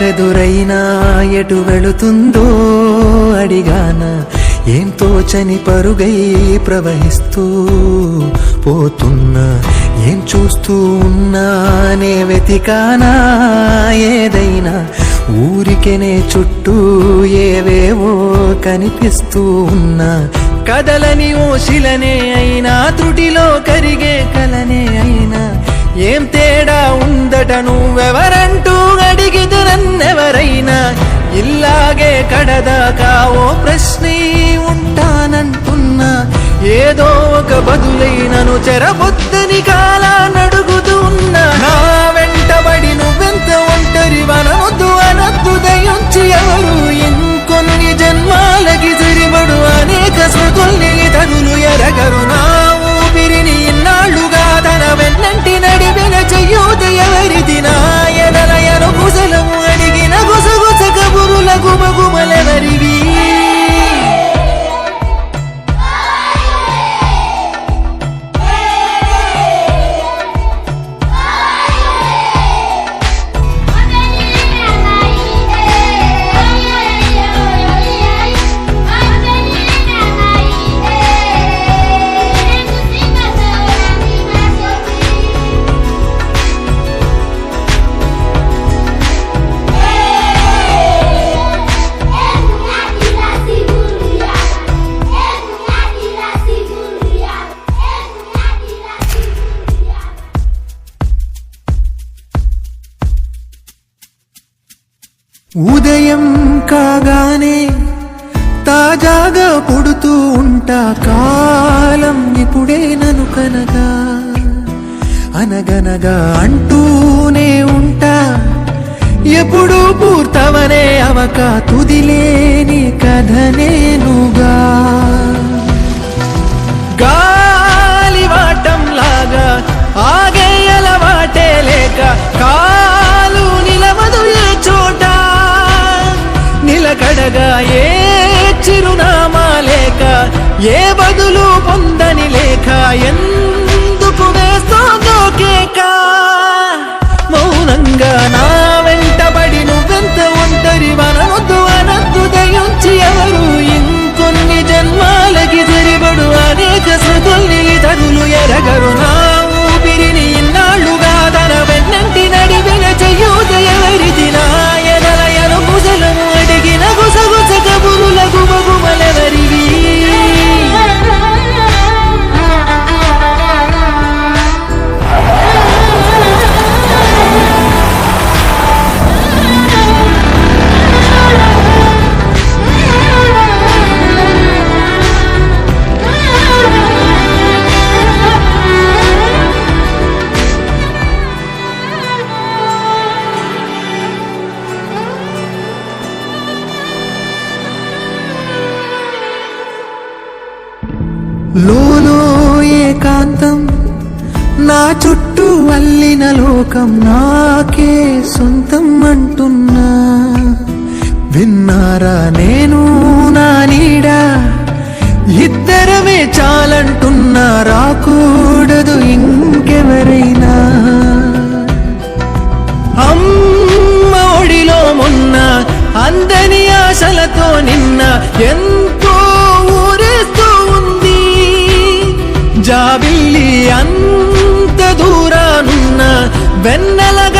దారెదురైనా ఎటు వెళుతుందో అడిగాన ఏం తోచని పరుగై ప్రవహిస్తూ పోతున్నా ఏం చూస్తూ ఉన్నానే వెతికానా ఏదైనా ఊరికెనే చుట్టూ ఏవేవో కనిపిస్తూ ఉన్నా కదలని ఓశిలనే అయినా త్రుటిలో కరిగే కలనే అయినా ఏం తేడా ఉందట నువ్వెవరంటూ అడిగిదు నన్నెవరైనా ఇల్లాగే కడదాకా ఓ ప్రశ్నే ఉంటానంటున్నా ఏదో ఒక బదులైనను చెరబొద్దని కాలానడుగుతూ ఉన్నా నా వెంటబడి నువ్వెంత ఒంటరి వనవద్దు అనద్దు దయించి ఎవరు ఇంకొన్ని జన్మాలకి సరిపడు అనేక స్మృతుల్ని తనులు ఎరగరు నా ఊపిరిని ఇన్నాళ్లుగా తన వెన్నంటి నడిపిన చెయ్యూత ఎవరిది నా ఎడలయను కుశలము అడిగిన గుసగుస కబురుల గుమగుమలెవరివి ఉదయం కాగానే తాజాగా పుడుతూ ఉంటా కాలం ఇప్పుడే నన్ను కనగా అనగనగా అంటూనే ఉంటా ఎప్పుడు పూర్తవనే అవక తుదిలేని కథ నేనుగా గాలివాటంలాగా ఆగే అలవాటే లేక కాలు నిలవదు ఏ చోట నిలకడగా ఏ చిరునామా లేక ఏ బదులు పొందని లేక ఎందుకు వేస్తోందో కేక మౌనంగా నా వెంటబడి నువ్వెంత ఒంటరి వనవద్దు అనద్దు దయించి ఎవరు ఇంకొన్ని జన్మాలకి సరిపడు అనేక స్మృతుల్ని తనులు ఎరగరు నా ఊపిరిని ఇన్నాళ్లుగా తన వెన్నంటి నడిపిన చెయ్యూత ఎవరిది నా ఎడలయను కుశలము అడిగిన గుసగుస కబురుల గుమగుమలెవరివి లోలో ఏకాంతం నా చుట్టూ అల్లిన లోకం నాకే సొంతం అంటున్నా విన్నారా నేను నా నీడా ఇద్దరమే చాలంటున్నా రాకూడదు ఇంకెవరైనా అమ్మ ఒడిలో మొన్న అందని ఆశలతో నిన్న ఎంతో ఊరేస్తూ ఉంది జాబిల్లి అంత దూరానున్న వెన్నెలగా